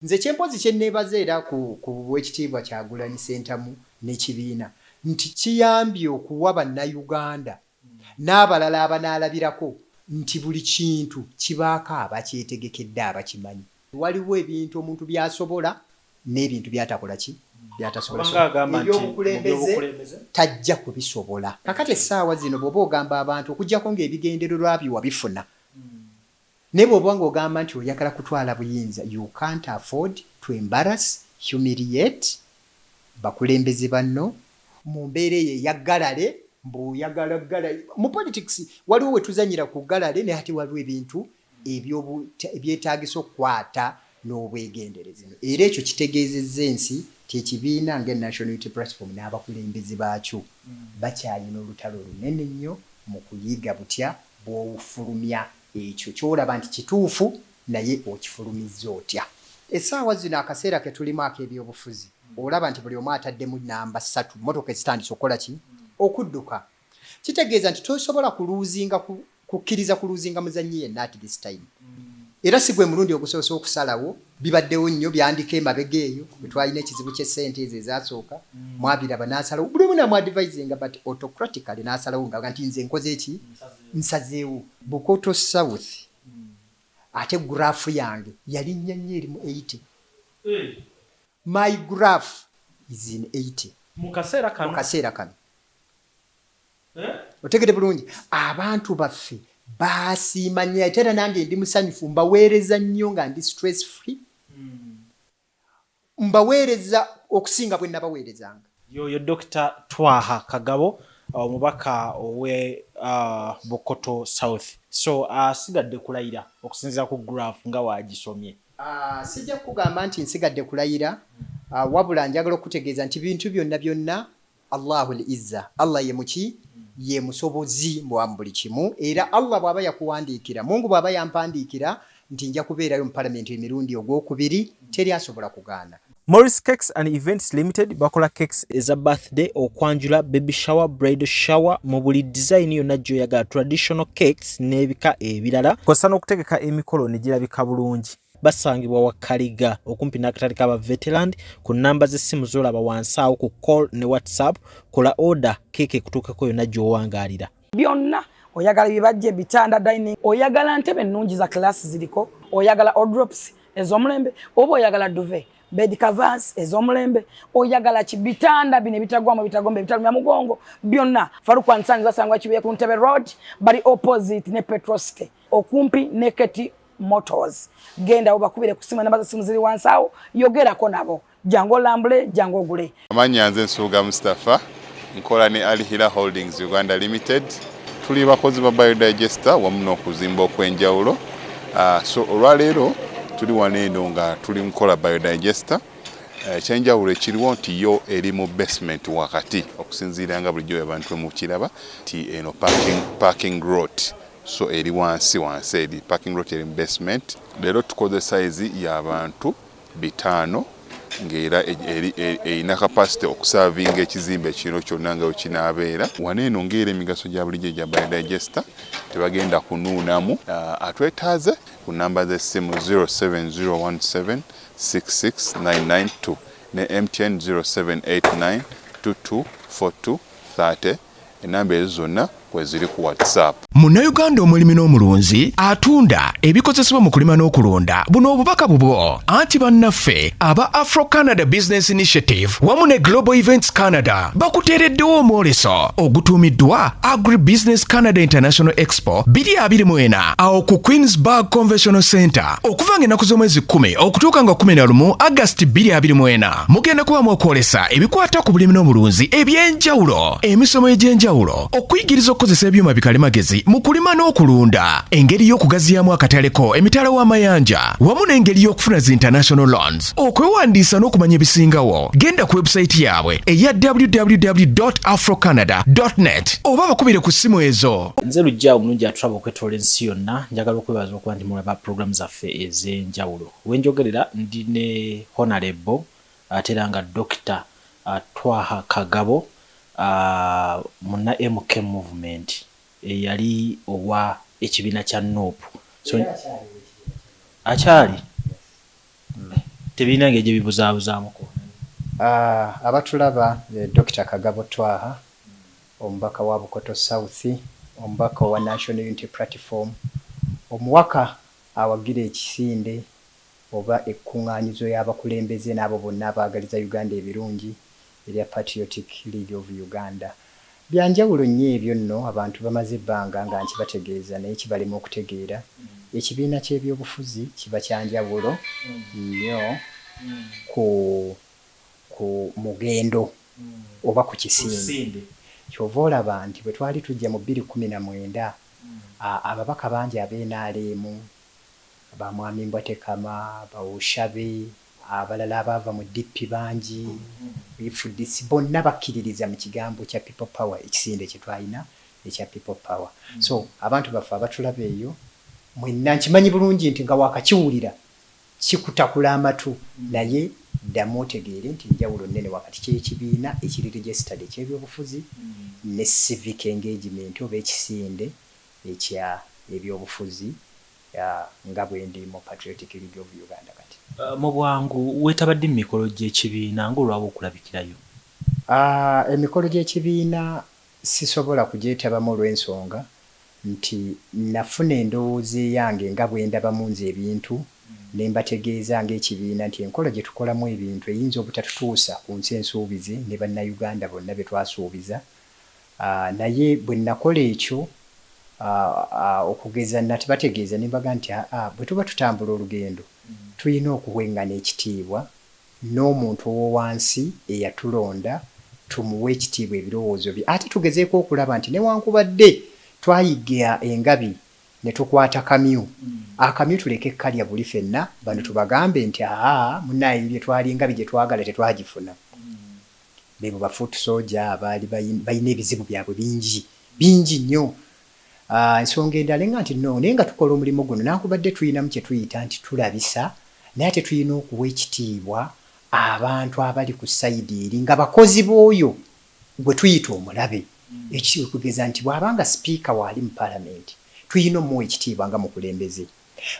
nze kyempozi kyenneebaza era ku bwekitiibwa Kyagulanyi Ssentamu n'ekibiina nti kiyambye okuwa bannayuganda n'abalala abanaalabirako nti buli kintu kibaako abakyetegekedde abakimanyi. Waliwo ebintu omuntu byasobola n'ebintu byatakola ki byatasobola. Ebyobukulembeze tajja kubisobola. Kakati essaawa zino bw'oba ogamba abantu okuggyako ng'ebigendererwa byo wabifuna. Ne bw'oba ng'ogamba nti oyagala kutwala buyinza, you can't afford to embarrass, humiliate bakulembeze banno mu mbeera eyo eyaggalale mbuyagala mu politics waliwo we tuzanyira ku ggalale ne ate waliwo ebintu ebyetaagisa okukwata n'obwegendereza. Era ekyo kitegeezezza ensi ekibiina nga National Unity Platform n'abakulembeze baakyo bakyalina olutalo lunene nnyo mu kuyiga butya bw'ofulumya ekyo kyolaba nti kituufu naye okifulumizza otya. Essaawa zino akaseera ke tulimu ak'ebyobufuzi olaba nti buli omu ataddemu namba 3 motoka ezitandise okukola ki okudduka. Kitegeeza nti tosobola kukkiriza kuluuzinga muzannyi yenna at this time. Era si gwe mulundi ogusoose okusalawo bibaddewo nnyo byandika emabega eyo bwe twalina ekizibu ky'essente ezo ezasooka mwabiraba n'asalawo buli omu namwadvisinga but autocratically n'asalawo nga nti nze nkoze eki nsazeewo. Bukoto South ate graph yange yalinnya nnyo eri mu 80. My graph is in 80 mu kaseera kano. Otegede bulungi abantu baffe basiima nnyo ate nange ndi musanyufu mbaweereza nnyo nga ndi stress free. Mbaweereza okusinga bwe nabaweerezanga. Yoyo Dr. Twaha Kagabo omubaka owe Bukoto South. So sigadde kulayira okusinziira ku graph nga waagisomye. Sijja kugamba nti nsigadde kulayira wabula njagala okutegeeza nti bintu byonna Allahul Izza, Allah ye muki ye musobozi mu buli kimu. Era Allah bw'aba yakuwandiikira, Mungu bw'aba yampandiikira nti nja kubeerayo mu parliament emirundi ogwokubiri teri asobola kugaana. Morris Cakes and Events Limited bakola cakes eza birthday, okwanjula, baby shower, bridal shower mu buli design yonna gy'oyagala, traditional cakes n'ebika ebirala. Kosa n'okutegeka emikolo ne girabika bulungi. Basangibwa wa Kaliga okumpi n'akatale k'aba veteran ku namba z'essimu z'olaba wansi awo ku call ne WhatsApp. Kola order keke kutuukako yonna gy'owangaalira. Byonna oyagala bibajje bitanda dining, oyagala ntebe nnungi za class ziriko, oyagala wardrobes ez'omulembe, oba oyagala duvet, bed covers ez'omulembe, oyagala kibitanda bine bitagwamu bitagombe bitalumya mugongo, byonna Faruku Nsanzi basangwa Kibuye ku Ntebe Road bali opposite ne Petrosite okumpi ne Keti Motors. Genda obakubire kusima namba za simu ziri wansawo yogerako nabo jango lambule jango gule. Amanya nze Nsuuga Mustafa nkola ne Alihira Holdings Uganda Limited. Tuli bakozi ba biodigester wamu n'okuzimba okwenjawulo. So olwaleero tuli waneeno nga tuli nkola biodigester. Ekyenjawulo ekiriwo nti yo eri mu basement wakati okusinziira nga bulijjo abantu mu kiraba ti eno parking lot. So eri wansi eri parking lot eri basement. Leero tukoze size y'abantu 5 ng'era erina capacity okusavinga ekizimbe kino kyonna nga kinaabeera. Waneeno ng'era emigaso gya bulijjo gya biodigester tebagenda kunuunamu. Atwetaaze ku namba z'essimu 07017669992 ne MTN 0789224230. Enamba ezo zonna kweziri ku WhatsApp. Munnayuganda omulimi n'omulunzi atunda ebikozesebwa mu kulima n'okulunda buno obubaka bubwo anti bannaffe aba Afro Canada Business Initiative wamu ne Global Events Canada bakuteereddewo omwoleso ogutuumiddwa Agri Business Canada International Expo 2024 awo ku Queensburg Convention Center okuva ng'ennaku z'omwezi 10 okutuuka nga 11 August 2024. Mugenda kubamu okwolesa ebikwata ku bulimi n'omulunzi eby'enjawulo, emisomo egy'enjawulo, okuyigiriza okukozesa ebyuma bikalimagezi mu kulima n'okulunda, engeri y'okugaziyaamu akataleko emitala w'amayanja wamu n'engeri y'okufuna zi international loans. Okwewandiisa n'okumanya ebisingawo genda ku website yaabwe eya www.afrocanada.net oba bakubire ku ssimu ezo. Nze lujja omulungi atulaba okwetoola ensi yonna, njagala okwebaza okuba ndi mulaba program zaffe ez'enjawulo. Wenjogerera ndi ne Honorable ate era nga Dr. Twaha Kagabo muna MK movement yali owa ekibiina kya NOP. So achali tebirina ngeri gye bibuzaabuzamuko. Abatulaba Dr. Kagabo Twaha, omubaka wa Bukoto South, omubaka wa National Unity Platform, omuwaka awagira ekisinde oba ekkuŋŋaanyizo y'abakulembeze n'abo bonna abaagaliza Uganda ebirungi erya Patriotic League of Uganda. Byanjawulo nnyo ebyo nno abantu bamaze ebbanga nga nkibategeeza naye kibalema okutegeera. Ekibiina ky'ebyobufuzi kiba kyanjawulo nnyo ku mugendo oba ku kisinde. Kyova olaba nti bwe twali tujja mu 2019 ababaka bangi ab'NRM, ba Mwami Mbwatekama, Bawushabe, abalala abaava mu DP bangi, bifudisi bonna bakkiririza mu kigambo kya people power, ekisinde kye twalina ekya people power. So abantu baffe abatulaba eyo mwenna nkimanyi bulungi nti nga wakakiwulira kikutakula amatu, naye ddamu otegeere nti njawulo nnene wakati ky'ekibiina ekiri registered eky'ebyobufuzi ne civic engagement oba ekisinde ekya ebyobufuzi nga bwe ndi mu Patriotic League of Uganda kati. Mu bwangu weetabadde mu mikolo gy'ekibiina ng'olwaba okulabikirayo? Emikolo gy'ekibiina sisobola kugyetabamu olw'ensonga nti nafuna endowooza eyange nga bwe ndabamu nze ebintu ne mbategeeza ng'ekibiina nti enkola gye tukolamu ebintu eyinza obutatutuusa ku nsi ensuubizi ne bannayuganda bonna be twasuubiza. Naye bwe nakola ekyo okugeza natibategeeza ne mbaga nti bwe tuba tutambula olugendo tulina okuwengana ekitiibwa n'omuntu ow'owansi eyatulonda tumuwe ekitiibwa ebirowoozo bye, ate tugezeeko okulaba nti newankubadde twayiga engabi ne tukwata kamyu, akamyu tuleke kalya buli fenna bano tubagambe nti munnaye bye twali engabi gye twagala tetwagifuna. Bebo bafuutu soja abaali balina ebizibu byabwe bingi nnyo. Ensonga endala nga nti no naye nga tukola omulimu guno nankubadde tulinamu kye tuyita nti tulabisa, naye ate tulina okuwa ekitiibwa abantu abali ku sayidi eri nga bakozi b'oyo gwe tuyita omulabe. Ekikugeza nti bw'abanga sipiika waali mu paalamenti tuyina omuwa ekitiibwa nga mukulembeze,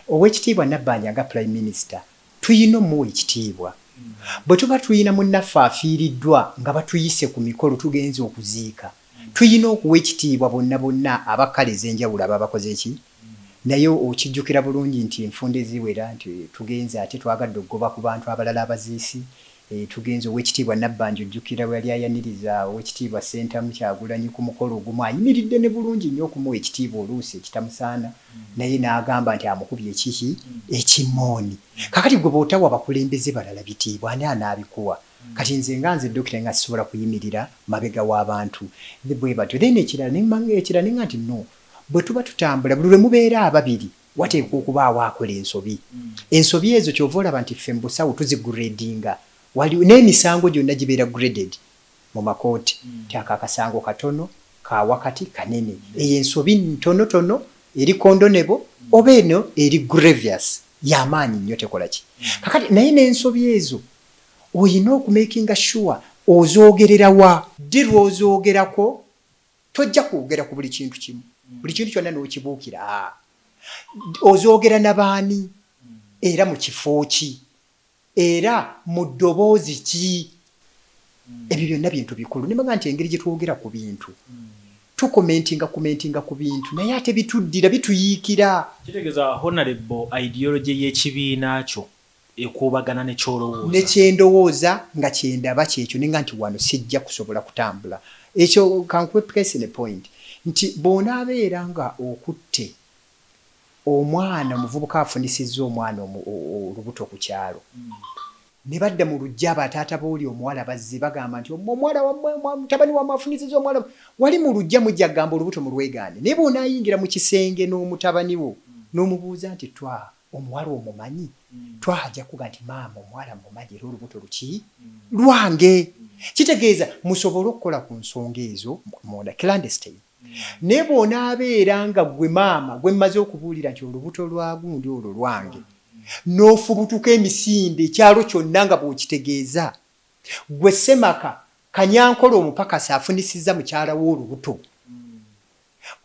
ow'ekitiibwa Nabbanja nga prime minister tuyina omuwa ekitiibwa. Bwe tuba tulina munnaffe afiiriddwa nga batuyise ku mikolo tugenze okuziika, tuyina okuwa ekitiibwa bonna abakkala ez'enjawulo aba bakoze ki. Naye okijjukira bulungi nti enfunda eziwera nti tugenze ate twagadde okugoba ku bantu abalala abaziisi. Tugenze ow'ekitiibwa Nabbanja ojjukira we yali ayaniriza ow'ekitiibwa Ssentamu Kyagulanyi ku mukolo ogumu ayimiridde ne bulungi nnyo okumuwa ekitiibwa oluusi ekitamusaana, naye n'agamba nti amukubye ekiki ekimooni. Kakati gwe bw'otawa abakulembeze balala bitiibwa ani anaabikuwa? Kati nze Dokita nga sisobola kuyimirira mabega w'abantu bwe batyo. Then ekirala ne nga nti no bwe tuba tutambula buli lwe mubeera ababiri wateekwa okubaawo akola ensobi. Ensobi ezo kyova olaba nti ffe mu busawo tuziguredinga. Waliwo n'emisango gyonna gibeera graded mu makooti nti akasango katono ka wakati kanene, eyo ensobi ntonotono eri condonable oba eno eri grievous y'amaanyi nnyo tekola ki. Kakati naye n'ensobi ezo oyina okumakinga sure ozoogerera wa ddi lw'ozoogerako tojja kwogera ku buli kintu kimu, buli kintu kyonna n'okibuukira. Ozoogera n'abaani era mu kifo ki era mu ddoboozi ki? Ebyo byonna bintu bikulu. Nimbaga nti engeri gye twogera ku bintu tukomentinga ku bintu naye ate bituddira bituyiikira. Kitegeeza honorable ideology y'ekibiina kyo ekubagana ne kyolowooza ne kyendowooza nga kyendaba kyekyo nenga nti wano sijja kusobola kutambula. Ekyo kankuwe press ne point nti bw'onaabeera nga okutte omwana omuvubuka afunisizza omwana olubuto ku kyalo ne badda mu lujja abataata booli omuwala bazze bagamba nti omuwala mutabani wa mafunisizza omwana wali mu lujja mujja gamba olubuto mu lwegaane, naye bw'onaayingira mu kisenge n'omutabani wo n'omubuuza nti omuwala omumanyi, ajja kuga nti maama omuwala mumanyi era olubuto luki lwange. Kitegeeza musobole okukola ku nsonga ezo munda clandestine. Naye bw'onaabeera nga gwe maama gwe mmaze okubuulira nti olubuto lwa gundi olwo lwange n'ofubutuka emisinde ekyalo kyonna nga bw'okitegeeza, gwe Ssemaka Kanyankole omupakasi afunisizza mukyala w'olubuto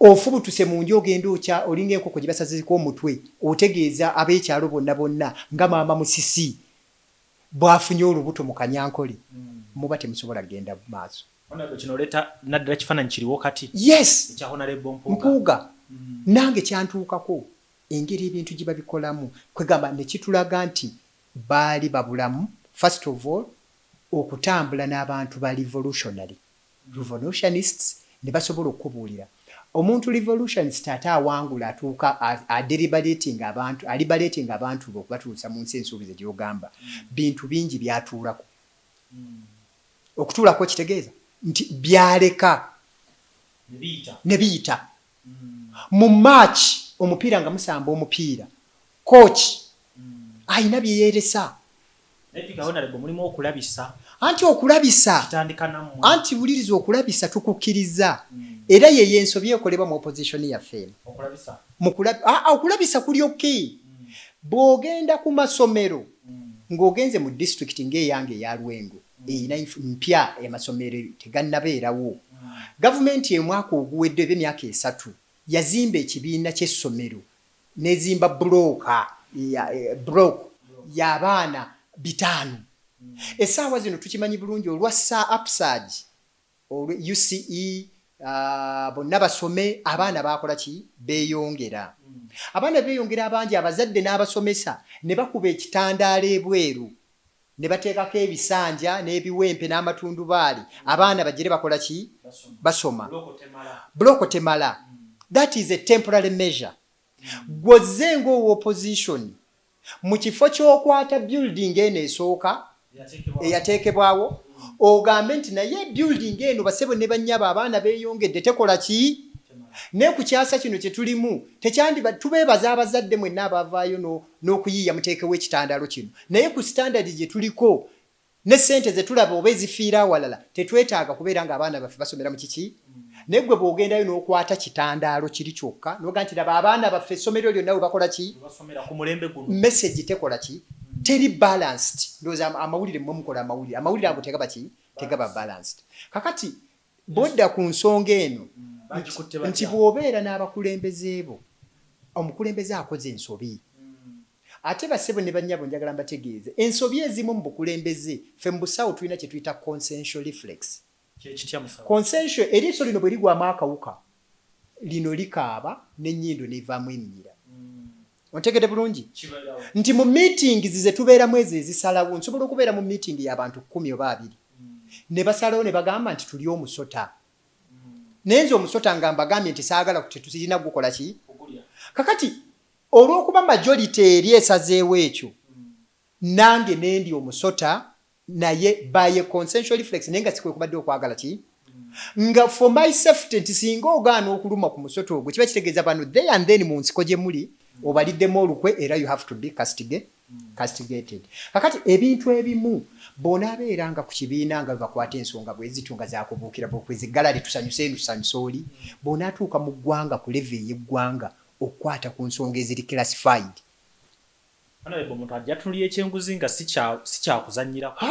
ofubutuse mu nju ogenda olinga enkoko gye basaziziko omutwe otegeeza ab'ekyalo bonna nga maama Musisi bwafunye olubuto mu kanyankole muba temusobola kugenda maaso. Honorable kino leta naddala kifaananyi kiriwo kati. Yes. Ekya Honorable Mpuuga. Nange kyantuukako engeri ebintu gye babikolamu kwegamba ne kitulaga nti baali babulamu first of all okutambula n'abantu ba revolutionists ne basobola okubuulira omuntu revolutionist ate awangula atuuka aliberating abantu okubatuusa mu nsi ensuubize gy'ogamba bintu bingi byatuulako. Okutuulako kitegeeza nti byaleka ne biyita mu March omupiira nga musamba omupiira coach ayina bye yeeresa. Mulimu okulabisa. Anti okulabisa anti wuliriza okulabisa tukukkiriza era ye yensobi ekolebwa mu opposition yaffe. Okulabisa kuli okay. Bw'ogenda ku masomero ng'ogenze mu district ng'eyange eya Lwengo eyina mpya amasomero tegannabeerawo. Gavumenti emwaka oguwedde eby'emyaka 3 yazimba ekibiina ky'essomero n'ezimba bloka y'abaana 5. Essaawa zino tukimanyi bulungi olwassa upsurge UCE bonna basome abaana bakola ki beeyongera. Abaana beeyongera abangi abazadde n'abasomesa ne bakuba ekitandaala ebweru ne bateekako ebisanja n'ebiwempe n'amatundubaali abaana bagire bakola ki basoma. Bloko temala. That is a temporary measure. Gwoze ng'owa opposition mu kifo ky'okwata building eno esooka eyateekebwawo ogambe nti naye building eno basebo ne bannyaba abaana beeyongedde tekola ki ne ku kyasa kino kye tulimu tubeebaza abazadde mwenna abavaayo n'okuyiiya muteekewo ekitandaalo kino naye ku standard gye tuliko ne ssente ze tulaba oba ezifiira awalala tetwetaaga kubeera ng'abaana baffe basomera mu kiki naye gwe bw'ogendayo n'okwata kitandaalo kiri kyokka n'oga nti laba abaana baffe essomero lyonna we bakola ki message tekola ki teri balanced. Ndowooza amawulire mmwe mukola amawulire ago tegaba balanced. Kakati bodda ku nsonga eno nti bw'obeera n'abakulembeze bo omukulembeze akoze ensobi ate bassebo ne bannyabo njagala mbategeeze ensobi ezimu mu bukulembeze ffe mu busawo tulina kye tuyita consensual reflex. Consensual eriiso lino bwe ligwamu akawuka lino likaaba n'ennyindo n'evaamu eminyira. Ontegedde bulungi nti mu meetings ze tubeeramu ezo ezisalawo nsobola okubeera mu meeting y'abantu 10 oba 2 ne basalawo ne bagamba nti tuli omusota nenze omusota nga mbagambye nti saagala tetulina gukola ki kakati olw'okuba majority eri esazeewo ekyo nange nendi omusota naye by a consensual reflex nenga sikwe kubadde okwagala ki nga for my safety nti singa ogaana okuluma ku musota ogwo kiba kitegeeza bano they and then mu nsiko gye muli obaliddemu olukwe era you have to be castigated. Kakati ebintu ebimu bonaabeera nga ku kibiina nga bakwata ensonga bwezitunga zakubuukira bwekwezigalali tusanyusa oli bonaatuuka mu ggwanga ku level y'eggwanga okukwata ku nsonga eziri classified. Omuntu ajja tunuulira ekyenguzi nga si kyakuzannyirako.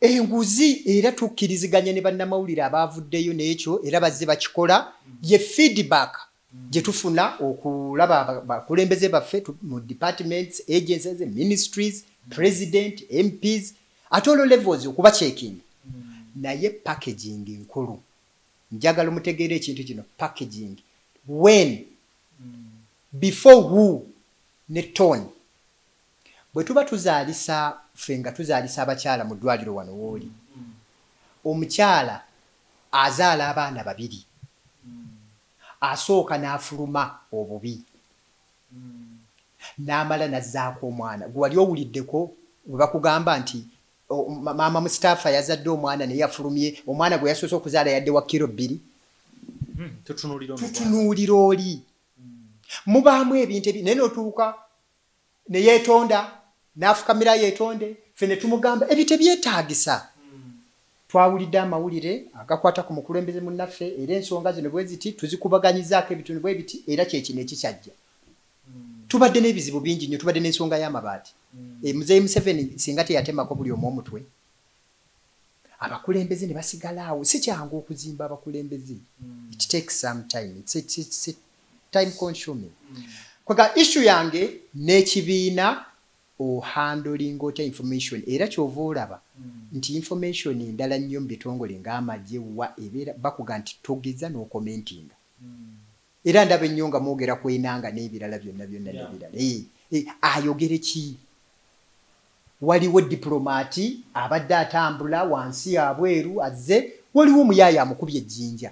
Enguzi era tukkiriziganya ne bannamawulire abaavuddeyo n'ekyo era bazze bakikola ye feedback gye tufuna okulaba bakulembeze baffe mu departments, agencies, ministries, president, MPs at all levels okuba checking. Naye packaging nkulu. Njagala mutegeere ekintu kino packaging. When before who ne tone. Bwe tuba tuzaalisa fenga tuzaalisa abakyala mu ddwaliro wano wooli. Omukyala azaala abaana 2. Asooka n'afuluma obubi. N'amala n'azzaako omwana. Gwe wali owuliddeko bwe bakugamba nti maama Mustafa yazadde omwana naye yafulumye omwana gwe yasoose okuzaala yadde wa kilo 2. Tutunuulira oli. Mubaamu ebintu naye n'otuuka ne yeetonda n'afukamira yeetonde ffe ne tumugamba ebyo tebyetaagisa. Twawulidde amawulire agakwata ku mukulembeze munnaffe era ensonga zino bwe ziti tuzikubaganyizaako ebitundu bwe biti era kyekino ekikyajja. Tubadde n'ebizibu bingi nnyo tubadde n'ensonga y'amabaati. Muzeeyi Museveni singa teyatemako buli omu omutwe. Abakulembeze ne basigala awo si kyangu okuzimba abakulembeze. It takes some time. It's time consuming. Kwega issue yange n'ekibiina handling ota information era kyova olaba nti information endala nnyo mu bitongole ng'amagye wa ebeera bakuga nti togeza n'okomentinga era ndaba ennyo nga mwogera kwenanga n'ebirala byonna n'ebirala ayogere ki waliwo diplomaati abadde atambula wansi abweru azze waliwo omuyaayi amukubye ejjinja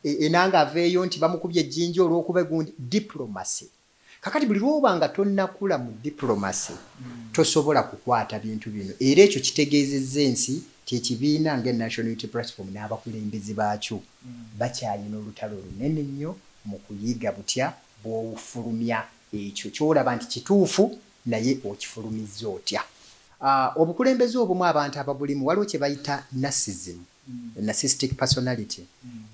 enanga aveeyo nti bamukubye ejjinja olw'okuba gundi diplomacy kakati buli lwoba nga tonnakula mu diplomacy tosobola kukwata bintu bino era ekyo kitegeezezza ensi kyekibiina ng'National Unity Platform n'abakulembeze baakyo bakyalina olutalo lunene nnyo mu kuyiga butya bw'ofulumya ekyo kyolaba nti kituufu naye okifulumizza otya. Obukulembeze obumu abantu ababulimu waliwo kye bayita narcissism, narcissistic personality.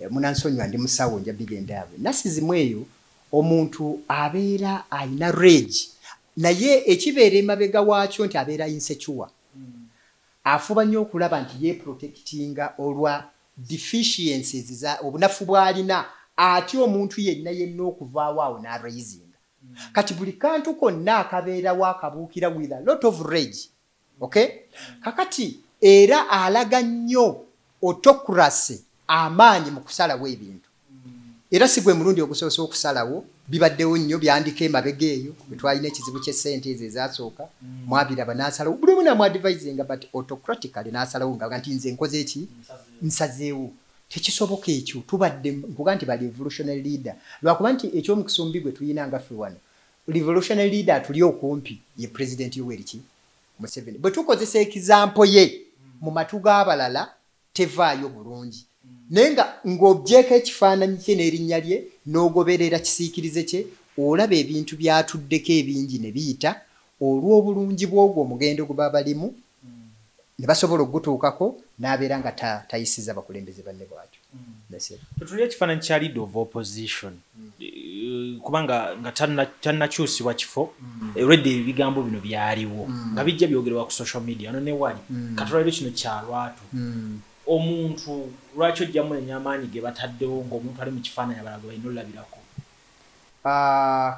Munansonyiwa ndi musawo nja bigenda abo. Narcissism eyo omuntu abeera ayina rage naye ekibeera emabega waakyo nti abeera insecure. Afuba nnyo okulaba nti yeprotectinga olwa deficiencies za obunafu bw'alina ate omuntu yenna okuvaawo awo n'araising. Kati buli kantu konna akabeerawo akabuukira with a lot of rage. Okay? Kakati era alaga nnyo autocracy amaanyi mu kusalawo ebintu. Era si gwe mulundi ogusoose okusalawo bibaddewo nnyo byandika emabega eyo bwe twalina ekizibu ky'essente ezo ezasooka mwabiraba n'asalawo buli omu namwadvisinga but autocratically n'asalawo nga nti nze nkoze eki nsazeewo. Tekisoboka ekyo tubadde nkuga nti ba revolutionary leader lwakuba nti eky'omukusumbi gwe tuyina nga ffe wano revolutionary leader tuli okumpi ye president Yoweri Museveni. Bwe tukozesa ekizampo ye mu matu g'abalala tevaayo bulungi naye ng'obyeko ekifaananyi kye n'erinnya lye n'ogoberera kisiikirize kye olaba ebintu byatuddeko ebingi ne biyita olw'obulungi bw'ogwo omugendo gwe baba balimu ne basobola okugutuukako n'abeera nga tayisiza bakulembeze banne bwatyo. Tutulira ekifaananyi kya leader of opposition kubanga nga tannakyusibwa kifo already ebigambo bino byaliwo nga bijja byogerwa ku social media ono ne wali katulabire kino kya lwatu omuntu lwaki ojjamu enyamaanyi ge bataddewo ng'omuntu ali mu kifaananyi abalala gwe balina olabirako.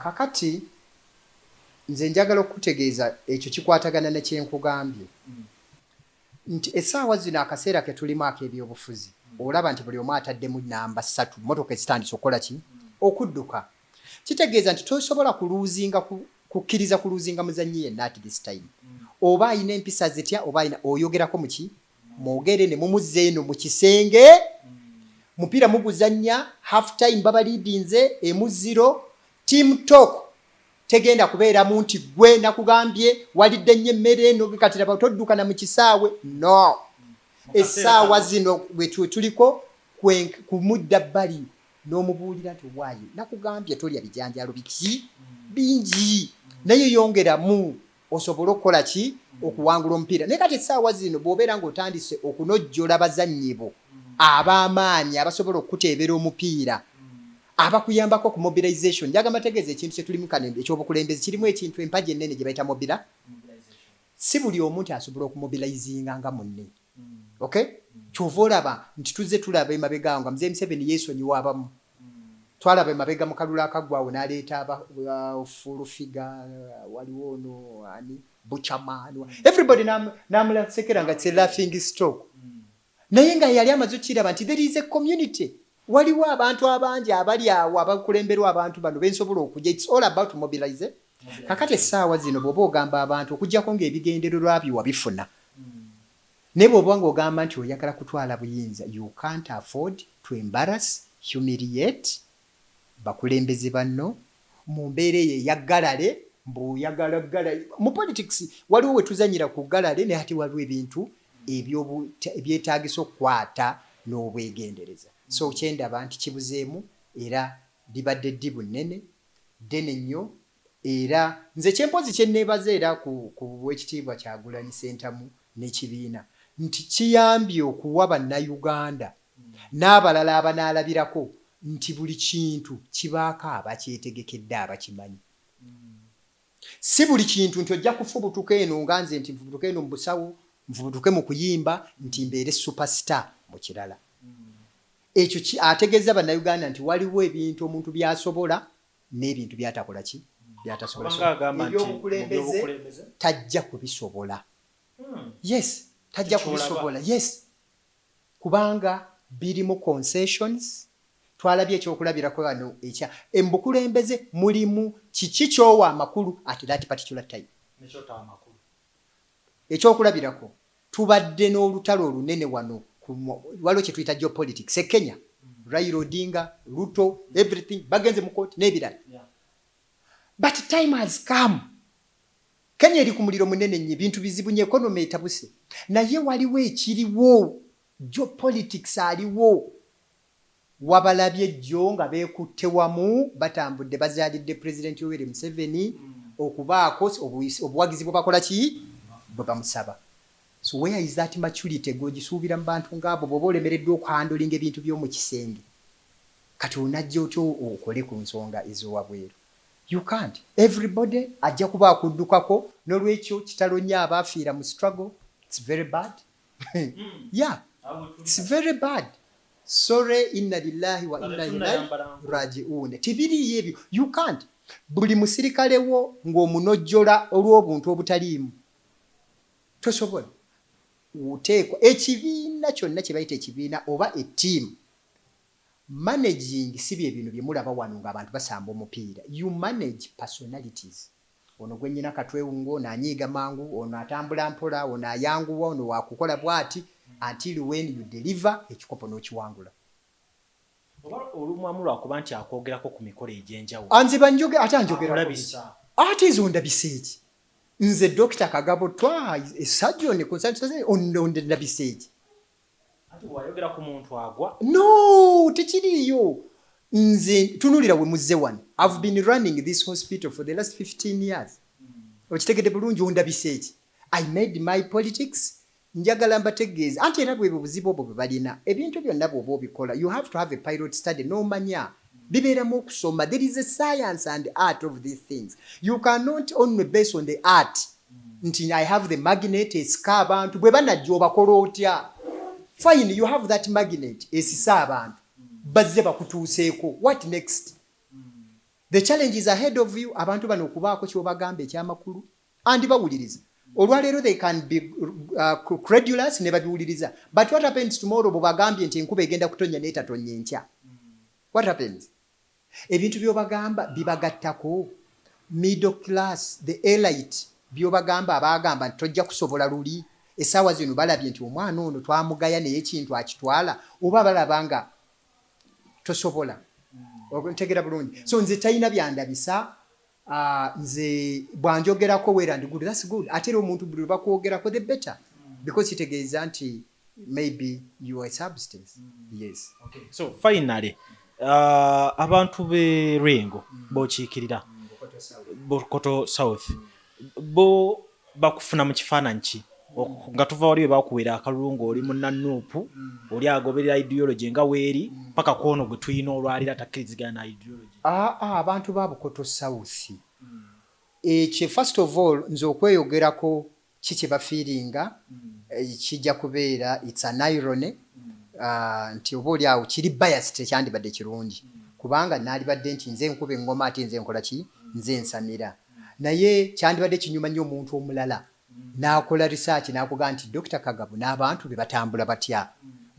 Kakati nze njagala okutegeeza ekyo kikwatagana ne kyenkugambye nti essaawa zino akaseera ke tulimu ak'ebyobufuzi olaba nti buli omu ataddemu namba 3 motoka ezitandise okukola ki okudduka. Kitegeeza nti tosobola kukkiriza kuluuzinga muzannyi yenna at this time. Oba ayina empisa zitya oba ayina oyogerako muki mwogere ne mumuzza eno mu kisenge mupiira muguzannya half time baba leadinze emu 0 team talk tegenda kubeeramu nti gwe nakugambye walidde nnyo emmere eno katiraba toddukana mu kisaawe no. Essaawa zino bwe tuliko kumudda bbali n'omubuulira nti waayi nakugambye tolya bijanjalo biki bingi naye yongeramu osobole okukola ki okuwangula omupiira. Naye kati essaawa zino bw'obeera ng'otandise okunojjola bazannyi bo ab'amaanyi abasobola okuteebera omupiira abakuyambako ku mobilization. Njaga mategeeza ekintu kye tulimu kano ekyobukulembeze kirimu ekintu empaji ennene gye bayita si buli omuntu asobola okumobilizinga nga munne. Okay? Kyova olaba nti tuzze tulaba emabega awo nga Mzee Museveni yeesonyiwa abamu. Twalaba emabega mu kalulu akaggwawo n'aleeta fulufiga waliwo ono ani buchaman everybody namulasekera nga it's a laughing stock. Naye nga yali amaze okiraba nti there is a community. Waliwo abantu abangi abali awo abakulemberwa abantu bano bensobola okujja. It's all about mobilize. Kakati essaawa zino bw'oba ogamba abantu okujjako ng'ebigendererwa byo wabifuna. Naye bw'oba ng'ogamba nti oyagala kutwala buyinza you can't afford to embarrass, humiliate bakulembeze banno mu mbeera eyo eyaggalale mbuyagala mu politics waliwo we tuzanyira ku ggalale naye ate waliwo ebintu ebyetaagisa okukwata n'obwegendereza. So kyendaba nti kibuzeemu era libadde ddibu nnene ddene nnyo era nze kyempozi kyenneebaza era ku Weekitiibwa Kyagulanyi Ssentamu n'ekibiina nti kiyambye okuwa bannayuganda n'abalala abanaalabirako nti buli kintu kibaako abakyetegekedde abakimanyi. Si buli kintu nti ojja kufubutuka eno nga nze nti nfubutuka eno mu busawo nfubutuke mu kuyimba nti mbeere superstar mu kirala. Ekyo ategeeza bannayuganda nti waliwo ebintu omuntu byasobola n'ebintu byatakola ki byatasobola ebyobukulembeze tajja kubisobola. Yes, tajja kubisobola. Yes, kubanga birimu concessions. Twalabye ekyokulabirako wano ekya embukulembeze mulimu kiki kyowa amakulu at that particular time. Ekyokulabirako tubadde n'olutalo olunene wano waliwo kye tuyita geopolitics e Kenya. Raila Odinga, Ruto, everything bagenze mu court n'ebirala. But time has come. Kenya eri ku muliro munene nnyo, ebintu bizibu nnyo, economy etabuse. Naye waliwo ekiriwo, geopolitics aliwo. Wabalabye jjo nga beekutte wamu batambudde bazaalidde President Yoweri Museveni okubaako obuwagizi bwe bakola ki bwe bamusaba. So where is that maturity gogisuubira mu bantu ng'abo bw'oba olemereddwa okuhandolinga ebintu by'omu kisenge kati onajja otyo okole ku nsonga ez'owabweru? You can't. Everybody ajja kuba akuddukako, n'olwekyo kitalo nnyo abaafiira mu struggle. It's very bad. Yeah, it's very bad. Sorry, inna lillahi wa inna ilaihi raji'un. Tibiriyo ebyo. You can't. Buli musirikale wo ng'omunojjola olw'obuntu obutaliimu. Tosobola. Uteekwa ekibiina kyonna kye bayita ekibiina oba ettiimu. Managing si bye bino bye mulaba wano ng'abantu basamba omupiira. You manage personalities. Ono gwe nnyina katwewungo, ono anyiiga mangu, ono atambula mpola, ono ayanguwa, ono wakukola bw'ati, until when you deliver ekikopo n'okiwangula. Olumwamu lwakuba nti akwogerako ku mikolo egy'enjawulo. Anziba ate anjogera ate ezo ndabiseeki. Nze Dr. Kagabo surgeon consultant onde ndabiseeki. Ati wayogera ku muntu agwa? No, tekiriyo. Nze tunulira we muzze wano. I've been running this hospital for the last 15 years. Okitegedde bulungi ondabiseeki. I made my politics. Njagala mbategeeza anti era bwe buzibu obwo bwe balina ebintu byonna bw'oba obikola you have to have a pilot study n'omanya bibeeramu okusoma. There is a science and art of these things. You cannot only base on the art nti I have the magnet esika abantu bwe banajja obakola otya. Fine, you have that magnet esisa abantu bazze bakutuuseeko. What next? The challenge is ahead of you. Abantu bano okubaako ky'obagamba ekyamakulu andi bawuliriza. Olwaleero they can be credulous ne babiwuliriza. But what happens tomorrow bw'obagambye nti enkuba egenda kutonnya n'etatonnya enkya? What happens? Ebintu by'obagamba bibagattako. Middle class, the elite by'obagamba abagamba nti tojja kusobola luli. Essaawa zino balabye nti omwana ono twamugaya naye ekintu akitwala oba balaba nga tosobola. Ntegera bulungi. So nze talina byandabisa. Nze bwanjogerako wera ndi good, that's good. Ate omuntu buli bakwogerako the better because kitegeeza nti maybe you are a substance. Yes. Okay. So finally abantu be Rengo bokiikirira Bukoto South bo bakufuna mu kifaananyi ki nga tuva wali bakuwera akalungu oli munnanuupu oli agoberera ideology nga weeri paka kwono gwe tuyina olwalira takkirizigana na ideology. Abantu ba Bukoto South ekyo first of all nze okweyogerako kiki bafiiringa kijja kubeera it's an irony nti oba oli awo kiri biased tekyandibadde kirungi kubanga naalibadde nti nze nkuba engoma ate nze nkola ki nze nsamira naye kyandibadde kinyuma nnyo omuntu omulala n'akola research n'akuga nti Dr. Kagabo n'abantu be batambula batya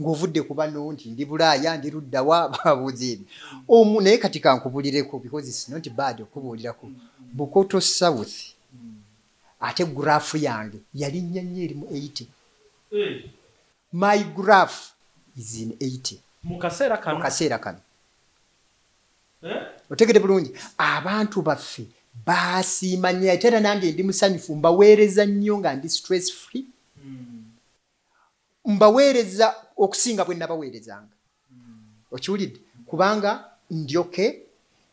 ng'ovudde ku bano nti ndi Bulaaya ndi luddawa babuuza ebyo naye kati kankubulireko because it's not bad okubuulirako Bukoto South ate graph yange yali nnyo eri mu 80. My graph is in 80 mu kaseera kano otegede bulungi abantu baffe basiima nnyo ate era nange ndi musanyufu mbaweereza nnyo nga ndi stress free mbaweereza okusinga bwe nabaweerezanga okiwulidde kubanga ndyoke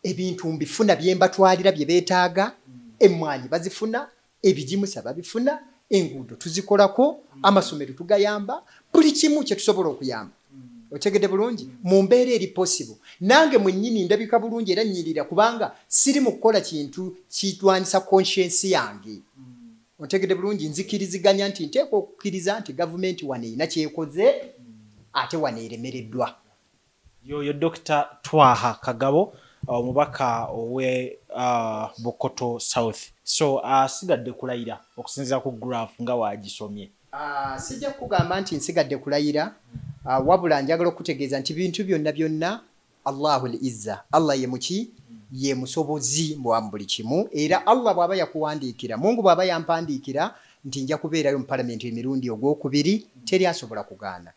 ebintu mbifuna bye mbatwalira bye beetaaga emmwanyi bazifuna ebijimusa babifuna enguudo tuzikolako amasomero tugayamba buli kimu kye tusobola okuyamba otegedde bulungi mu mbeera eri possible nange mwennyini ndabika bulungi era nnyirira kubanga siri mu kukola kintu kitwanisa conscience yange otegedde bulungi nzikiriziganya nti nteekwa okukkiriza nti gavumenti wano erina kyekoze ate wano eremereddwa. Yoyo Dr. Twaha Kagabo omubaka owe Bukoto South. So sigadde kulayira okusinziira ku graph nga wagisomye. Sijja kugamba nti nsigadde kulayira, wabula njagala okutegeeza nti bintu byonna Allahul Izza, Allah ye muki, ye musobozi mu buli kimu, era Allah bw'aba yakuwandiikira, Mungu bw'aba yampandiikira nti nja kubeerayo mu palamenti emirundi ogwokubiri, teri asobola kugaana.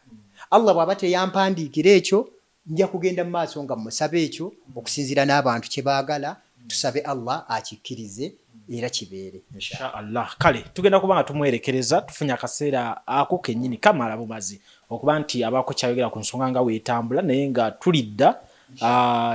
Allah bw'aba teyampandiikira ekyo, nja kugenda mu maaso nga musabe ekyo okusinziira n'abantu kye baagala, tusabe Allah akikkirize era kibeere inshallah. Kale tugenda kuba nga tumwerekereza, tufunye akaseera ako kennyini kamala bumazi okuba nti abaako kyayogera ku nsonga nga weetambula naye nga tulidda.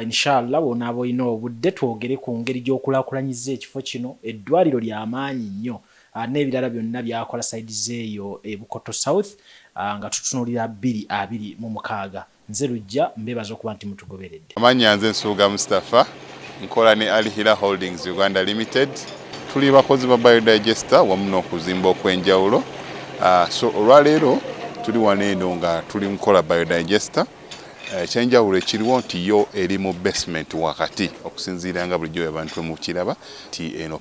Inshallah bonaaba olina obudde twogere ku ngeri gy'okulaakulanyiza ekifo kino. Eddwaliro ly'amaanyi nnyo n'ebirala byonna byakola sides eyo e Bukoto South nga tutunuulira 2026. Nze Lujja mbeebaza okuba nti mutugoberedde. Amannya nze Nsuuga Mustafa, nkola ne Alihira Holdings Uganda Limited. Tuli bakozi ba biodigester wamu n'okuzimba okw'enjawulo. So olwaleero tuli wano eno nga tuli nkola biodigester. Ekyenjawulo ekiriwo nti yo eri mu basement wakati, okusinziira nga bulijjo abantu mu kiraba nti eno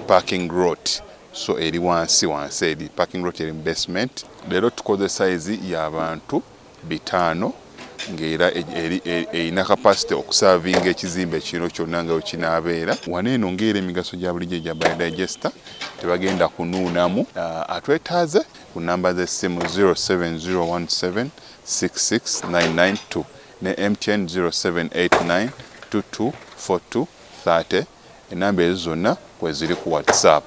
parking lot. So eri wansi eri parking lot eri mu basement. Leero tukoze size y'abantu 5 ng'era erina capacity okusavinga ekizimbe kino kyonna nga wekinaabeera. Wano eno ng'era emigaso gya bulijjo gya biodigester tebagenda kunuunamu. Atwetaaze ku namba z'essimu 07017669992 ne MTN 0789224230. Enamba ezo zonna kweziri ku WhatsApp.